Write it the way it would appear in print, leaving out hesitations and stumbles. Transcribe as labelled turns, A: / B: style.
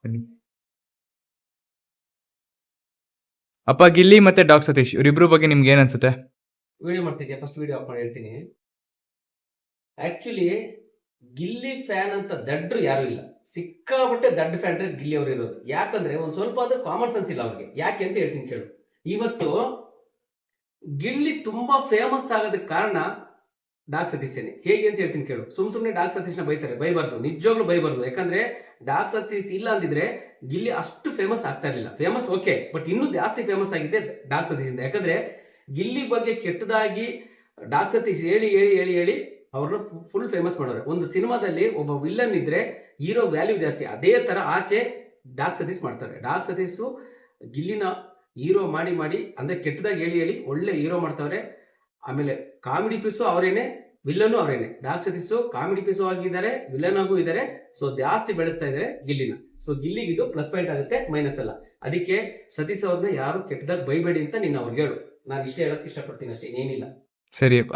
A: ಬನ್ನಿ. ಅಪ್ಪ ಗಿಲ್ಲಿ ಮತ್ತೆ ಡಾಕ್ ಸತೀಶ್ ಇವರಿಬ್ರು ಬಗ್ಗೆ ನಿಮ್ಗೆ ಏನ್ ಅನ್ಸುತ್ತೆ?
B: ವಿಡಿಯೋ ಮಾಡ್ತಿದ್ಯಾ? ಫಸ್ಟ್ ವಿಡಿಯೋ ಆಫ್ ಮಾಡಿ ಹೇಳ್ತೀನಿ. ಆಕ್ಚುಲಿ ಗಿಲ್ಲಿ ಫ್ಯಾನ್ ಅಂತ ದಡ್ರು ಯಾರು ಇಲ್ಲ. ಸಿಕ್ಕಾಪಟ್ಟೆ ದಡ್ಡ ಫ್ಯಾನ್ ಗಿಲ್ಲಿ ಅವರು ಇರೋದು. ಯಾಕಂದ್ರೆ ಒಂದ್ ಸ್ವಲ್ಪ ಆದ್ರೂ ಕಾಮನ್ ಸೆನ್ಸ್ ಇಲ್ಲ ಅವ್ರಿಗೆ. ಯಾಕೆ ಅಂತ ಹೇಳ್ತೀನಿ ಕೇಳು. ಇವತ್ತು ಗಿಲ್ಲಿ ತುಂಬಾ ಫೇಮಸ್ ಆಗೋದಕ್ಕೆ ಕಾರಣ ಡಾಕ್ ಸತೀಶೇನೆ. ಹೇಗೆ ಅಂತ ಹೇಳ್ತೀನಿ ಕೇಳು. ಸುಮ್ನೆ ಡಾಕ್ ಸತೀಶ್ನ ಬೈತಾರೆ, ಬೈಬಾರ್ದು, ನಿಜವಾಗ್ಲೂ ಬೈಬಾರ್ದು. ಯಾಕಂದ್ರೆ ಡಾಕ್ ಸತೀಶ್ ಇಲ್ಲ ಅಂದಿದ್ರೆ ಗಿಲ್ಲಿ ಅಷ್ಟು ಫೇಮಸ್ ಆಗ್ತಾ ಇರ್ಲಿಲ್ಲ. ಫೇಮಸ್ ಓಕೆ, ಬಟ್ ಇನ್ನೂ ಜಾಸ್ತಿ ಫೇಮಸ್ ಆಗಿದೆ ಡಾಕ್ ಸತೀಶ್ ಇಂದ. ಯಾಕಂದ್ರೆ ಗಿಲ್ಲಿ ಬಗ್ಗೆ ಕೆಟ್ಟದಾಗಿ ಡಾಕ್ ಸತೀಶ್ ಹೇಳಿ ಹೇಳಿ ಹೇಳಿ ಹೇಳಿ ಅವ್ರನ್ನ ಫುಲ್ ಫೇಮಸ್ ಮಾಡೋರು. ಒಂದು ಸಿನಿಮಾದಲ್ಲಿ ಒಬ್ಬ ವಿಲ್ಲನ್ ಇದ್ರೆ ಹೀರೋ ವ್ಯಾಲ್ಯೂ ಜಾಸ್ತಿ, ಅದೇ ತರ ಆಚೆ ಡಾಕ್ ಸತೀಶ್ ಮಾಡ್ತಾರೆ. ಡಾಕ್ ಸತೀಶ್ ಗಿಲ್ಲಿನ ಹೀರೋ ಮಾಡಿ ಮಾಡಿ ಅಂದ್ರೆ ಕೆಟ್ಟದಾಗಿ ಹೇಳಿ ಹೇಳಿ ಒಳ್ಳೆ ಹೀರೋ ಮಾಡ್ತಾವ್ರೆ. ಆಮೇಲೆ ಕಾಮಿಡಿ ಪೀಸು ಅವರೇನೆ, ವಿಲ್ಲನು ಅವರೇನೆ. ಡಾಕ್ ಸತೀಶ್ ಕಾಮಿಡಿ ಪೀಸು ಆಗಿದ್ದಾರೆ, ವಿಲ್ಲನ್ ಆಗೂ ಇದ್ದಾರೆ. ಸೊ ಜಾಸ್ತಿ ಬೆಳೆಸ್ತಾ ಇದ್ದಾರೆ ಗಿಲ್ಲಿನ. ಸೊ ಗಿಲ್ಲಿಗೆ ಇದು ಪ್ಲಸ್ ಪಾಯಿಂಟ್ ಆಗುತ್ತೆ, ಮೈನಸ್ ಅಲ್ಲ. ಅದಕ್ಕೆ ಸತೀಶ್ ಅವ್ರನ್ನ ಯಾರು ಕೆಟ್ಟದಾಗ ಬೈಬೇಡಿ ಅಂತ ನೀನು ಅವ್ರಿಗೆ ಹೇಳು. ನಾನು ಇಷ್ಟೇ ಹೇಳಕ್ ಇಷ್ಟಪಡ್ತೀನಿ ಅಷ್ಟೇ, ಏನಿಲ್ಲ.
A: ಸರಿಯಪ್ಪ.